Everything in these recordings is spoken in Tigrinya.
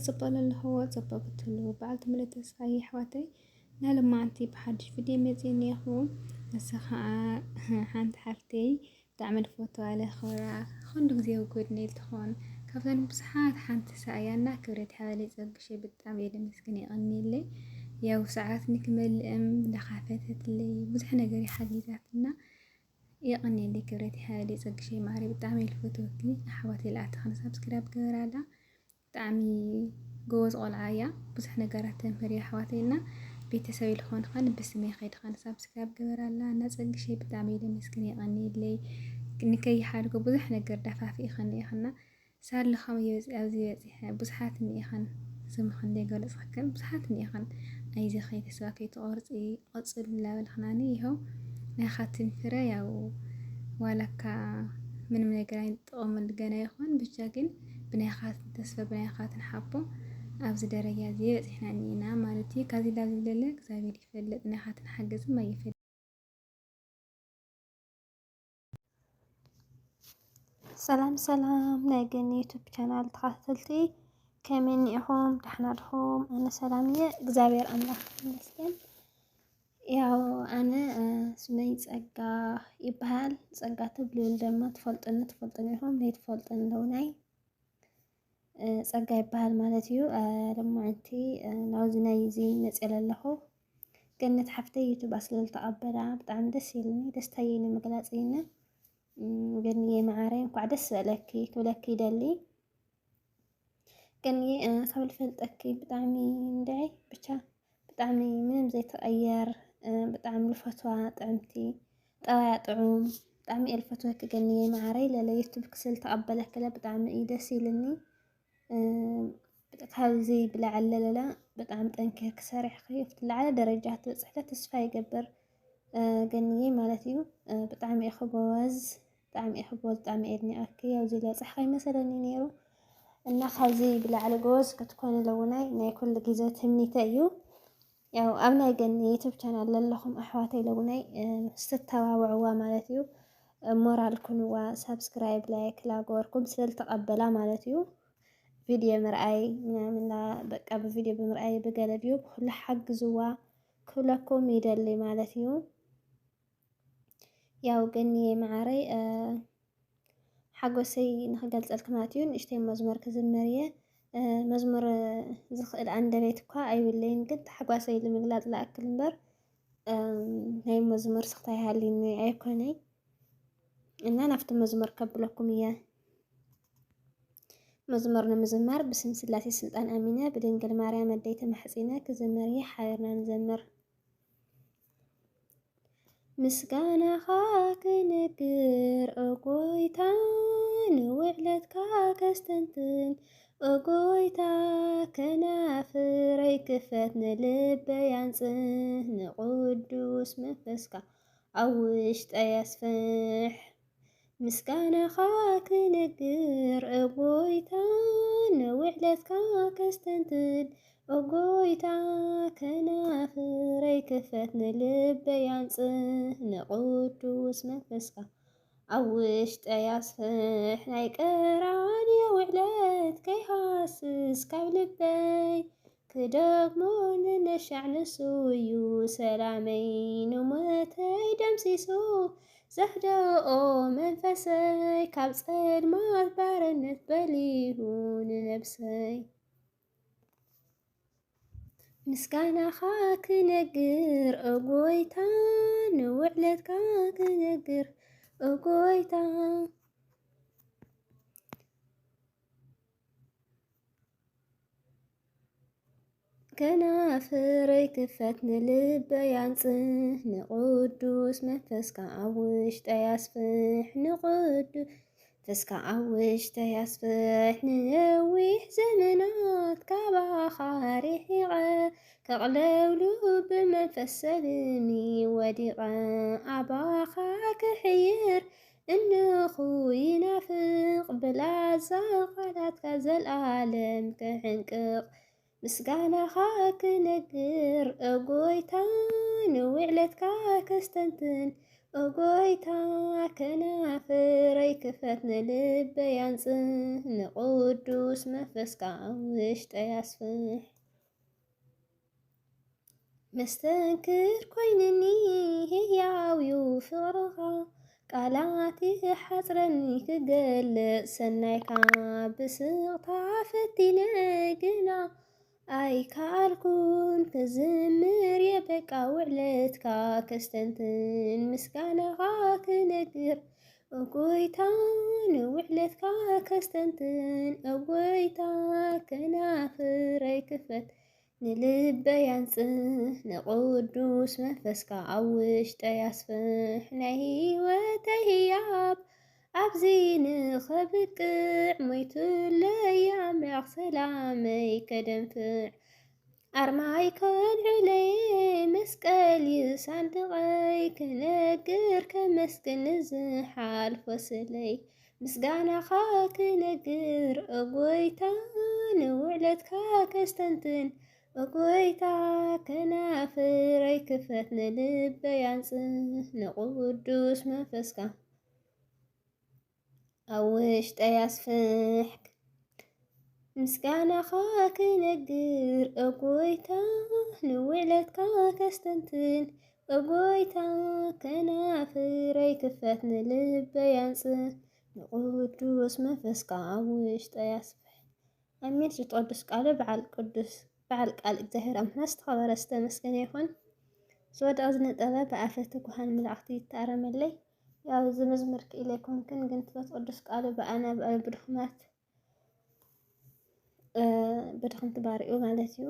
صبالة اللي هو صببت له بعد ملت صحيح حواتي لا لما أنتي بحدش فيديو مزيني يخون نسخة حانت حالتي تعمل فوتو على خورا خندق زي وجود نيل تخون كفن بصحات حانت سايانا كوريت حالي زوج شي بالتعمير مسكني أغني لي يو ساعات نكمل لخافتت لي بزحنا قري حديثاتنا يغني لي كوريت حالي زوج شي معري بالتعمير فوتو كلي حواتي لا تخن سبسكرايب كورالا تعمي جوز قلعايا بزح نجارات تنفري حواتينا بيتسوي الخون خان بس ما يخيد خان سبسكرايب كورالا نزق شي بالتعمير مسكني يغني لي نكي حالكو بزح نجار دفع في خن خنا صار لخم يوز أوزي بزحات ميخن سم خن دي قول سكن بزحات ميخن أي زي خيط سواكي تقرص إيه أصل لا بالخناني هو ناخد فريا ولك من الجراين تقوم الجنا يخون بشكل بناخات تسفى بناخات نحبه أبز درجة زي بس إحنا نينا مالتي كذي لازم لك زي بيدي فل بناخات نحجز ما يفل. سلام ناقن يوتيوب شانل تخاطلتي كمن يحوم تحنرهم أنا سلامية إجزابير أملاك مسكين ያው ኣነ ስመይ ፀጋ ይበሃል ፀጋ ትብልብል ድማ ትፈልጥኒ ኢኹም ዘይትፈልጥኒ ለውናይ ፀጋ ይበሃል ማለት እዩ ልሙዕንቲ ናብዚ ናይ እዚ መፅእ ኣለኹ ገነት ሓፍተይ ዩቱብ ኣስለል ተቐበላ ብጣዕሚ ደስ ይብልኒ ደስታየ ንምግላፅ ኢና ገንየ ማዓረይ እንኳዕ ደስ በለኪ ክብለኪ ይደሊ ገንየ ካብ ልፈልጠኪ ብጣዕሚ ንድዒ ብቻ ብጣዕሚ ምንም ዘይተቐየር بتعمل الفتوى طعمتي طوايا طعوم بتعمل الفتوى كجنيه معري لا يكتب كسل تقبله كلا بتعمل إيده سيلني بتحاوزي بلا على لا بتعمل تنكر كسرح خيفت على درجات صحته تصفى يقبر جنيه مالتيو بتعمل إخبوز بتعمل إخبوز بتعمل إدني أكيا وزي لا صحي مثلا نيرو النخازي بلا على جوز كتكون لوناي ما كل جزء تهمني تأيو ያው ኣብ ናይ ገኒ ዩቱብ ቻናል ዘለኹም ኣሕዋተይ ለውናይ ስተተዋውዕዋ ማለት እዩ ሞራል ኩንዋ ሰብስክራይብ ላይክ ላገበርኩም ስለልተቐበላ ማለት እዩ ቪድዮ ምርኣይ ምናምን በቃ ብቪድዮ ብምርኣይ ብገለ ቪዩ ኩሉ ሓግዝዋ ክብለኩም ይደሊ ማለት እዩ ያው ገኒ ማዓረይ ሓጎሰይ ንኽገልፀልኩም ማለት እዩ ንእሽተይ መዝሙር ክዝምር እየ መዝሙር ዝኽእል አንደበት እኳ ኣይብለይን ግን ተሓጓሰይ ንምግላጽ ላእክል እምበር ናይ መዝሙር ስኽታይ ሃሊኒ ኣይኮነይ እና ናፍቲ መዝሙር ከብለኩም እየ መዝሙር ንምዝማር ብስም ስላሴ ስልጣን ኣሚነ ብድንግል ማርያም ኣደይተ መሕፂነ ክዝምር እየ ሓቢርና ንዘምር ምስጋናኻ ክነግር እጎይታ ንውዕለትካ ከስተንትን እጎይታ ከናፍረይ ክፈት ንልበይ ኣንጽህ ንቅዱስ መንፈስካ ኣብ ውሽጠይ ኣስፍሕ ምስጋናኻ ክነግር እጎይታ ንውዕለትካ ከስተንትን እጎይታ ከናፍረይ ክፈት ንልበይ ኣንጽህ ንቅዱስ መንፈስካ ኣብ ውሽጠይ ኣስፍሕ ናይ ቀራንዮ ውዕለት ከይሃስስ ካብ ልበይ ክደግሞ ንነሻዕ ንሱ እዩ ሰላመይ ንሞተይ ደምሲሱ ዘህደኦ መንፈሰይ ካብ ጸልማት ባርነት በሊሁ ንነብሰይ ምስጋናኻ ክነግር እጎይታ ንውዕለትካ ክነግር እጎይታ ከናፍረይ ክፈት ንልበይ ኣንጽህ ንቅዱስ መንፈስካ ኣብ ውሽጠይ ኣስፍሕ ንቅዱስ መንፈስካ ኣብ ውሽጠይ ኣስፍሕ ንነዊሕ ዘመናት ካባኻ ርሒቐ ከቕለውሉ ብመንፈስ ሰልሚ ወዲቐ ኣባኻ ክሕይር እንኹ ይናፍቕ ብላዛ ቃላትካ ዘለኣለም ክሕንቅቕ ምስጋናኻ ክነግር እጎይታ ንውዕለትካ ከስተንትን እጎይታ ከናፍረይ ክፈት ንልበይ አንጽህ ንቅዱስ መንፈስካ ውሽጠይ አስፍሕ መስተንክር ኮይንኒ ህያውዩ ፍቅርኻ ቃላት ይሓፅረኒ ክገልጽ ሰናይካ ብስቕታ ፈቲነ ግና ኣይከኣልኩን ክዝምር የበቃ ውዕለትካ ከስተንትን ምስጋናኻ ክነግር እጎይታ ንውዕለትካ ከስተንትን እጎይታ ከናፍረይ ክፈት ንልበይ አንጽህ ንቅዱስ መንፈስካ ኣብ ውሽጠይ አስፍሕ ናይ ህይወተይ ህያብ ኣብዚ ንኸብቅዕ ሞይቱለይ ኣምላኽ ሰላመይ ከደንፍዕ ኣርማይ ከልዕለየ መስቀል ይሳንድቐይ ክነግር ከመስግን ንዝሓልፎ ስለይ ምስጋናኻ ክነግር እጎይታ ንውዕለትካ ከስተንትን እጎይታ ከናፍረይ ክፈት ንልበይ አንጽህ ንቅዱስ መንፈስካ ኣብ ውሽጠይ አስፍሕ ምስጋናኻ ክነግር እጎይታ ንውዕለትካ ከስተንትን እጎይታ ከናፍረይ ክፈት ንልበይ አንጽህ ንቅዱስ መንፈስካ ኣብ ውሽጠይ አስፍሕ ኣሜን። ዝተቀድስ ቃሉ በዓል ቃል እግዚአብሔር ኣምላክ ዝተኸበረ ዝተመስገነ ይኹን። ዝወደቐ ዝነጠበ ብኣፈ ትጉሃን መላእኽቲ ይተኣረመለይ። ያው እዚ መዝሙር ክኢለ ይኮንክን ግን ትቅዱስ ቃሉ ብኣና ብድኹማት ብድኹምቲ ባሪኡ ማለት እዩ።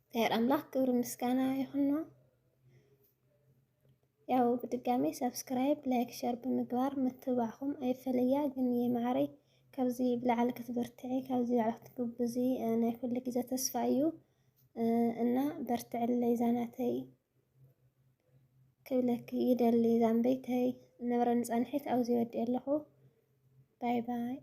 እግዚአብሔር ኣምላክ ክብሪ ምስጋና ይኹኖ። ያው ብድጋሚ ሰብስክራይብ፣ ላይክ፣ ሸር ብምግባር ምትባዕኹም ኣይፈለያ ግን የማዕረይ ካብዚ ብላዕሊ ክትበርትዒ ካብዚ ላዕሊ ክትግብዚ ናይ ኩሉ ግዜ ተስፋ እዩ እና በርትዕለይ ዛናተይ ክብለኪ ይደሊ ዛንበይተይ ነበረኒ ጸንሒት ኣብዚ ወዲእ ኣለኹ። ባይ ባይ